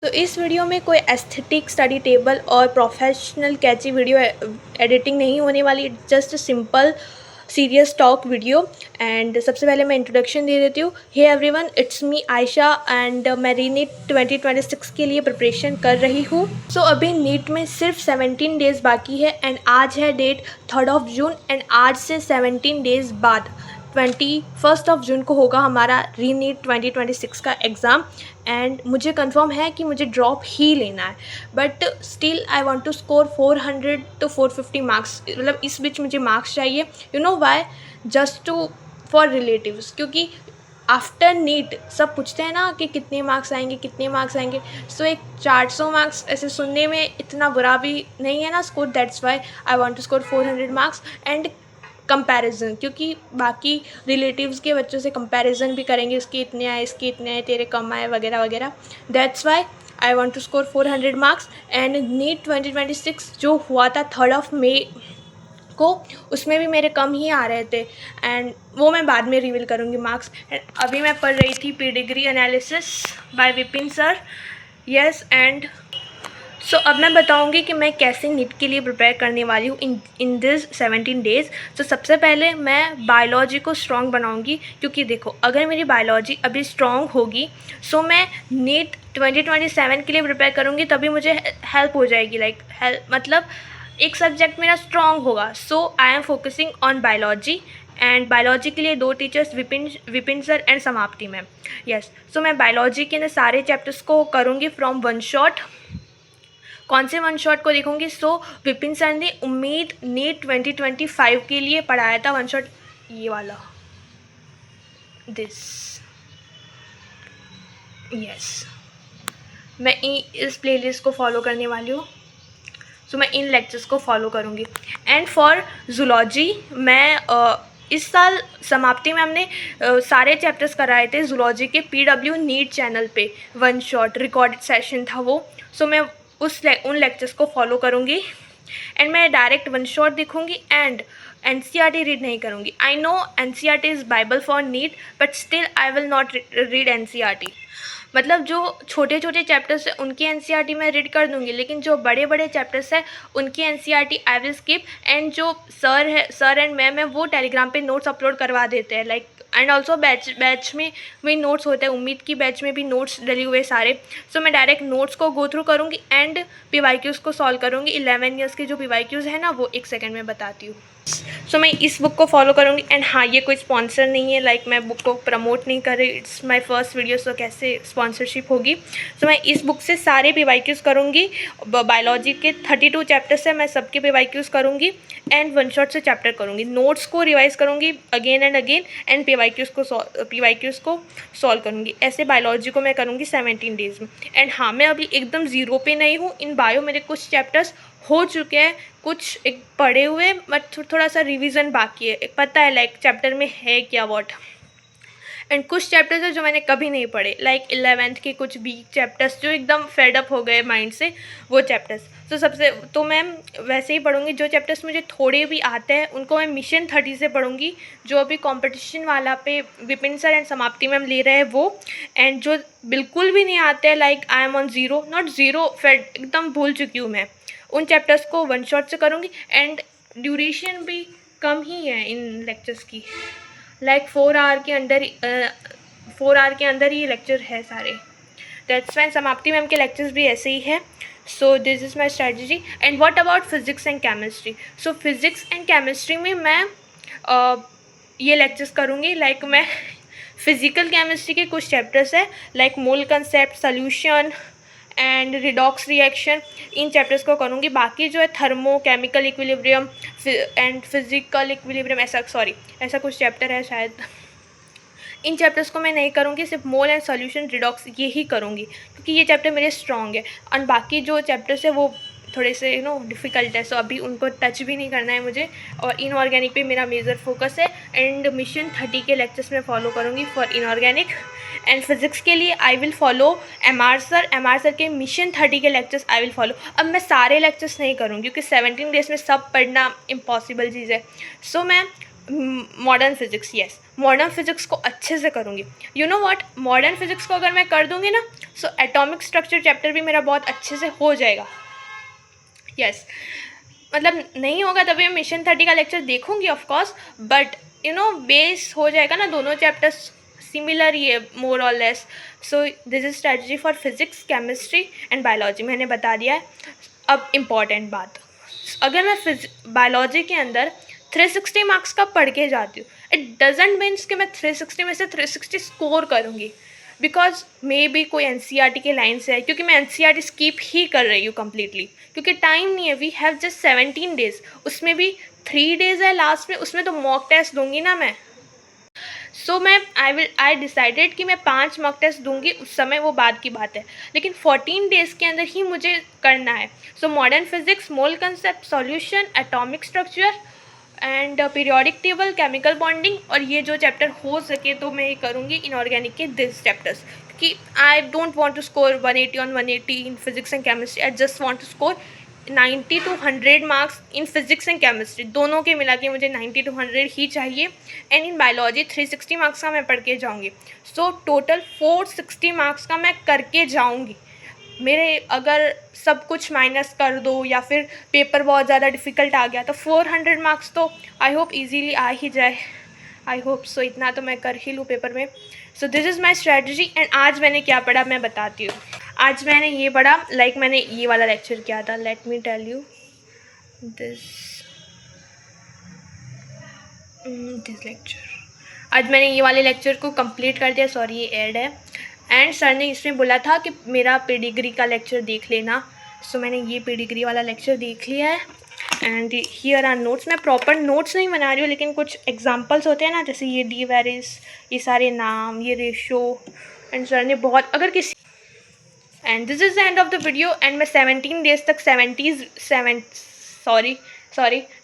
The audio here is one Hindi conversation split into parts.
तो इस वीडियो में कोई एस्थेटिक स्टडी टेबल और प्रोफेशनल कैची वीडियो एडिटिंग नहीं होने वाली, just simple serious talk video. And सबसे पहले मैं इंट्रोडक्शन दे देती हूँ। Hey everyone, it's me Ayesha and मैं रीनीट 2026 के लिए प्रिपरेशन कर रही हूँ। सो अभी नीट में सिर्फ 17 डेज़ बाकी है एंड आज है डेट 3 जून एंड आज से 17 डेज़ बाद 21 जून को होगा हमारा रीनीट 2026 का एग्ज़ाम। एंड मुझे कंफर्म है कि मुझे ड्रॉप ही लेना है, but still I want to score 400 to 450 marks. मतलब इस बीच मुझे मार्क्स चाहिए। You know why? Just to for relatives, क्योंकि आफ्टर नीट सब पूछते हैं ना कि कितने मार्क्स आएंगे, कितने मार्क्स आएंगे। सो एक 400 मार्क्स ऐसे सुनने में इतना बुरा भी नहीं है ना score. That's why I want to score 400 marks and comparison, क्योंकि बाकी रिलेटिव्स के बच्चों से कंपैरिजन भी करेंगे, इसके इतने आए, इसके इतने आए, तेरे कम आए, वगैरह वगैरह। That's why I want to score 400 marks. And NEET 2026 जो हुआ था 3 मई को, उसमें भी मेरे कम ही आ रहे थे एंड वो मैं बाद में रिवील करूँगी मार्क्स। एंड अभी मैं पढ़ रही थी pedigree analysis bye Vipin sir. Yes, and so अब मैं बताऊंगी कि मैं कैसे नीट के लिए प्रिपेयर करने वाली हूँ इन दिस 17 डेज़। तो सबसे पहले मैं बायोलॉजी को स्ट्रॉन्ग बनाऊंगी, क्योंकि देखो अगर मेरी बायोलॉजी अभी स्ट्रॉन्ग होगी सो मैं नीट 2027 के लिए प्रिपेयर करूँगी, तभी मुझे हेल्प हो जाएगी। मतलब एक सब्जेक्ट मेरा स्ट्रॉन्ग होगा। So I am focusing on biology and biology के लिए 2 teachers Vipin sir and Samapti ma'am. Yes, so मैं बायोलॉजी के सारे चैप्टर्स को करूँगी फ्रॉम वन शॉट। कौन से वन शॉट को देखूंगी? सो विपिन सर ने उम्मीद नीट 2025 के लिए पढ़ाया था वन शॉट, ये वाला, दिस। यस, मैं इस प्लेलिस्ट को फॉलो करने वाली हूँ। सो मैं इन लेक्चर्स को फॉलो करूँगी। एंड फॉर जूलॉजी मैं इस साल समाप्ति में हमने सारे चैप्टर्स कराए थे जूलॉजी के पीडब्ल्यू नीट चैनल पे, वन शॉट रिकॉर्डेड सेशन था वो। सो मैं उन लेक्चर्स को फॉलो करूँगी एंड मैं डायरेक्ट वन शॉट देखूँगी एंड एनसीईआरटी रीड नहीं करूँगी। I know NCERT is Bible for NEET, but still I will not read NCERT. मतलब जो छोटे छोटे चैप्टर्स हैं उनकी एनसीईआरटी मैं रीड कर दूँगी, लेकिन जो बड़े बड़े चैप्टर्स हैं उनकी NCERT I will skip. And जो सर एंड मैम है वो टेलीग्राम पे नोट्स अपलोड करवा देते हैं, लाइक एंड ऑल्सो बैच में भी नोट्स होते हैं। उम्मीद की बैच में भी नोट्स डले हुए सारे। सो मैं डायरेक्ट नोट्स को गो थ्रू करूँगी एंड पीवाईक्यूज़ को सॉल्व करूँगी। 11 ईयर्स के जो पीवाईक्यूज़ है ना, वो 1 सेकेंड में बताती हूँ। सो मैं इस बुक को फॉलो करूँगी। एंड हाँ, ये कोई स्पॉन्सर नहीं है, लाइक मैं बुक को प्रमोट नहीं कर रही, इट्स माय फर्स्ट वीडियो, सो कैसे स्पॉन्सरशिप होगी। सो मैं इस बुक से सारे पीवाईक्यूज़ करूँगी। बायोलॉजी के 32 चैप्टर्स है, मैं सबके पीवाईक्यूज़ करूँगी एंड वन शॉट से चैप्टर करूँगी। नोट्स को रिवाइज करूँगी again and again and PYQs को सॉल्व करूँगी। ऐसे बायोलॉजी को मैं करूँगी 17 डेज़ में। एंड हाँ, मैं अभी एकदम ज़ीरो पे नहीं हूँ। इन बायो मेरे कुछ चैप्टर्स हो चुके हैं, कुछ एक पढ़े हुए, बट थोड़ा सा रिवीजन बाकी है। पता है लाइक चैप्टर में है क्या व्हाट। एंड कुछ चैप्टर्स है जो मैंने कभी नहीं पढ़े, लाइक 11th के कुछ वीक चैप्टर्स जो एकदम फेड अप हो गए माइंड से, वो चैप्टर्स। तो मैं वैसे ही पढ़ूंगी। जो चैप्टर्स मुझे थोड़े भी आते हैं उनको मैं मिशन 30 से पढ़ूंगी, जो अभी कंपटीशन वाला पे Vipin sir and Samapti ma'am ले रहे हैं वो। एंड जो बिल्कुल भी नहीं आते हैं, like I am on zero, not zero, fade, एकदम भूल चुकी हूँ मैं, उन चैप्टर्स को वन शॉट से करूँगी। एंड ड्यूरेशन भी कम ही है इन लेक्चर्स की, लाइक 4 आवर के अंदर ही लेक्चर है सारे। दैट्स व्हाई समाप्ति मैम के लेक्चर्स भी ऐसे ही है। So this is my strategy. And what about physics and chemistry? So physics and chemistry में मैं ये लेक्चर्स करूँगी। लाइक मैं फिज़िकल केमिस्ट्री के कुछ चैप्टर्स है, like mole concept, solution and redox reaction, in chapters को करूँगी। बाकी जो है thermo chemical equilibrium and physical equilibrium, ऐसा कुछ चैप्टर है शायद, इन चैप्टर्स को मैं नहीं करूँगी। सिर्फ मोल एंड सॉल्यूशन, रिडॉक्स, ये ही करूँगी, क्योंकि ये चैप्टर मेरे स्ट्रॉन्ग है। और बाकी जो चैप्टर्स है वो थोड़े से डिफ़िकल्ट है, सो अभी उनको टच भी नहीं करना है मुझे। और इनऑर्गेनिक पे मेरा मेजर फोकस है। एंड मिशन 30 के लेक्चर्स मैं फॉलो करूँगी फॉर इनऑर्गेनिक। एंड फिज़िक्स के लिए I will follow MR sir के मिशन 30 के लेक्चर्स आई विल फॉलो। अब मैं सारे लेक्चर्स नहीं करूँगी, क्योंकि 17 डेज़ में सब पढ़ना इम्पॉसिबल चीज़ है। सो मैं modern physics, yes, modern physics को अच्छे से करूँगी। You know what, modern physics को अगर मैं कर दूँगी ना, सो एटॉमिक स्ट्रक्चर चैप्टर भी मेरा बहुत अच्छे से हो जाएगा। यस, मतलब नहीं होगा तभी मैं मिशन 30 का लेक्चर देखूँगी of course, but you know base हो जाएगा ना, दोनों चैप्टर्स सिमिलर ही है मोर और less. So this is strategy for physics, chemistry and biology, मैंने बता दिया है। अब इम्पॉर्टेंट बात, अगर मैं बायोलॉजी के अंदर 360 मार्क्स का पढ़ के जाती हूँ, इट डजेंट मीन्स कि मैं 360 में से 360 स्कोर करूँगी, बिकॉज मे बी कोई NCERT के लाइन से है, क्योंकि मैं NCERT स्कीप ही कर रही हूँ कम्प्लीटली, क्योंकि टाइम नहीं है। वी हैव जस्ट 17 डेज, उसमें भी 3 डेज है लास्ट में, उसमें तो मॉक टेस्ट दूंगी ना मैं। सो मैं आई डिसाइडेड कि मैं 5 मॉक टेस्ट दूंगी, उस समय वो बाद की बात है, लेकिन 14 डेज़ के अंदर ही मुझे करना है। So modern physics, mole concept, solution, atomic structure and periodic table, chemical bonding, और ये जो चैप्टर हो सके तो मैं ये करूँगी इनऑर्गेनिक के दिस चैप्टर्स, कि I don't want to score 180 on 180 in physics and chemistry, I just want to score 90 to 100 marks in physics and chemistry, दोनों के मिला के मुझे 90 to 100 ही चाहिए। एंड इन बायोलॉजी 360 मार्क्स का मैं पढ़ के जाऊँगी, सो टोटल 460 मार्क्स का मैं करके जाऊँगी। मेरे अगर सब कुछ माइनस कर दो या फिर पेपर बहुत ज़्यादा डिफ़िकल्ट आ गया तो 400 मार्क्स तो आई होप इजीली आ ही जाए, आई होप सो, इतना तो मैं कर ही लूँ पेपर में। So this is my strategy. And आज मैंने क्या पढ़ा मैं बताती हूँ। आज मैंने ये पढ़ा, मैंने ये वाला लेक्चर किया था, let me tell you this lecture. आज मैंने ये वाले लेक्चर को कंप्लीट कर दिया, सॉरी ये ऐड है। एंड सर ने इसमें बोला था कि मेरा पेडिग्री का लेक्चर देख लेना, सो मैंने ये पेडिग्री वाला लेक्चर देख लिया है। And here are notes. मैं प्रॉपर नोट्स नहीं बना रही हूँ, लेकिन कुछ एग्जांपल्स होते हैं ना, जैसे ये डी वेरिस, ये सारे नाम, ये रेशो, एंड सर ने बहुत, अगर किसी, and this is the end of the video. And मैं 17 डेज तक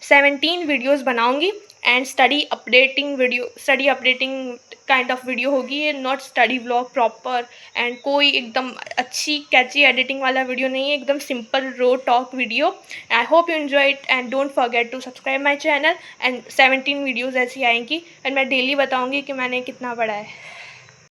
17 वीडियोज़ बनाऊँगी। And study updating kind of video होगी ये, not study vlog proper, and कोई एकदम अच्छी कैची एडिटिंग वाला वीडियो नहीं है, एकदम simple raw talk video. I hope you enjoy it and don't forget to subscribe my channel. And 17 videos ऐसी आएंगी एंड मैं डेली बताऊँगी कि मैंने कितना पढ़ा है।